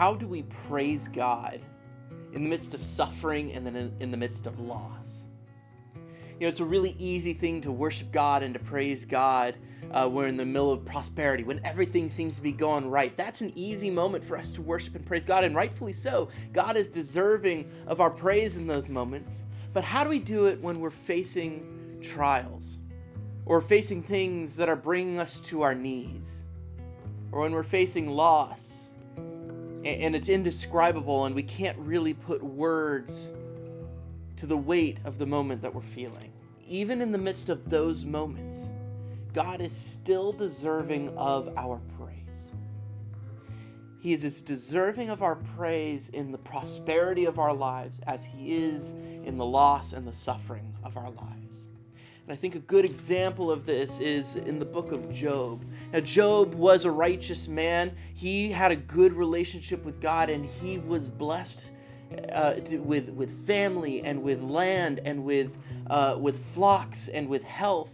how do we praise God in the midst of suffering and then in the midst of loss? You know, it's a really easy thing to worship God and to praise God we're in the middle of prosperity, when everything seems to be going right. That's an easy moment for us to worship and praise God, and rightfully so. God is deserving of our praise in those moments. But how do we do it when we're facing trials, or facing things that are bringing us to our knees, or when we're facing loss and it's indescribable and we can't really put words to the weight of the moment that we're feeling? Even in the midst of those moments, God is still deserving of our praise. He is as deserving of our praise in the prosperity of our lives as he is in the loss and the suffering of our lives. And I think a good example of this is in the book of Job. Now, Job was a righteous man. He had a good relationship with God, and he was blessed with family and with land and with flocks and with health.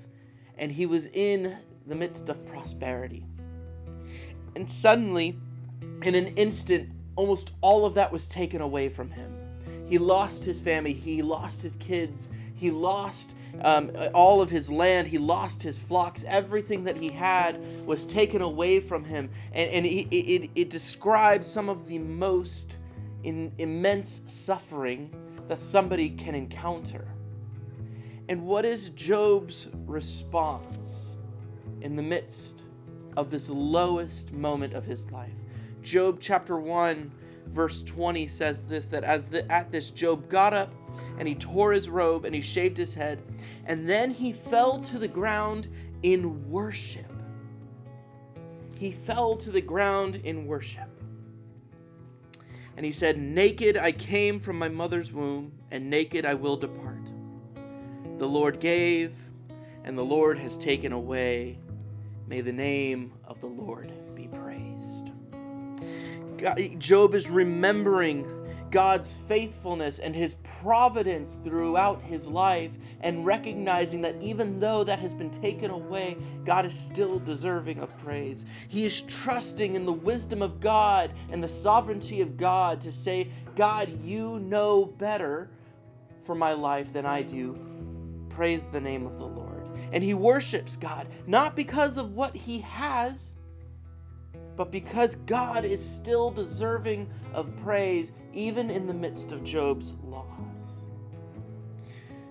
And he was in the midst of prosperity. And suddenly, in an instant, almost all of that was taken away from him. He lost his family, he lost his kids, he lost all of his land, he lost his flocks. Everything that he had was taken away from him. And it describes some of the most immense suffering that somebody can encounter. And what is Job's response in the midst of this lowest moment of his life? Job chapter 1, verse 20 says this, that at this Job got up and he tore his robe and he shaved his head, and then he fell to the ground in worship. He fell to the ground in worship. And he said, "Naked I came from my mother's womb, and naked I will depart. The Lord gave, and the Lord has taken away. May the name of the Lord be praised." Job is remembering God's faithfulness and his providence throughout his life, and recognizing that even though that has been taken away, God is still deserving of praise. He is trusting in the wisdom of God and the sovereignty of God to say, "God, you know better for my life than I do. Praise the name of the Lord." And he worships God, not because of what he has, but because God is still deserving of praise, even in the midst of Job's loss.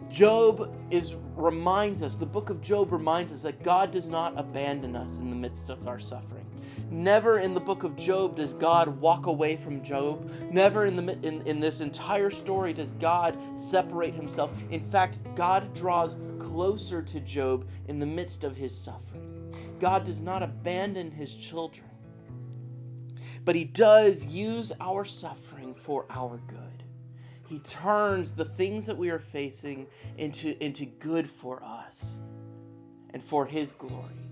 The book of Job reminds us that God does not abandon us in the midst of our suffering. Never in the book of Job does God walk away from Job. Never in this entire story does God separate himself. In fact, God draws closer to Job in the midst of his suffering. God does not abandon his children, but he does use our suffering for our good. He turns the things that we are facing into good for us and for his glory.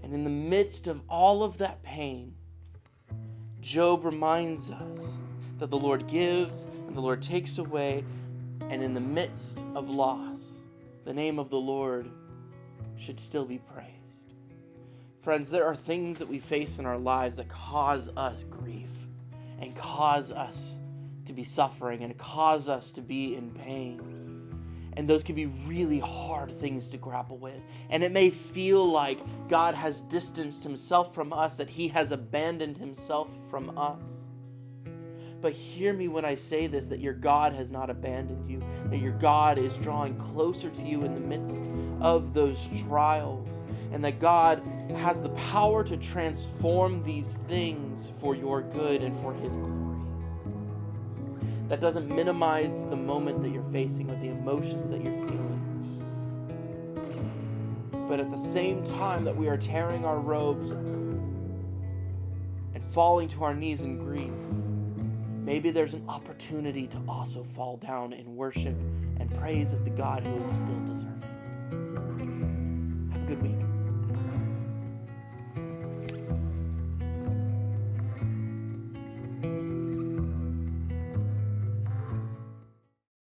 And in the midst of all of that pain, Job reminds us that the Lord gives and the Lord takes away, and in the midst of loss, the name of the Lord should still be praised. Friends, there are things that we face in our lives that cause us grief and cause us to be suffering and cause us to be in pain. And those can be really hard things to grapple with. And it may feel like God has distanced himself from us, that he has abandoned himself from us. But hear me when I say this, that your God has not abandoned you, that your God is drawing closer to you in the midst of those trials, and that God has the power to transform these things for your good and for his glory. That doesn't minimize the moment that you're facing or the emotions that you're feeling. But at the same time that we are tearing our robes and falling to our knees in grief, maybe there's an opportunity to also fall down in worship and praise of the God who is still deserving. Have a good week.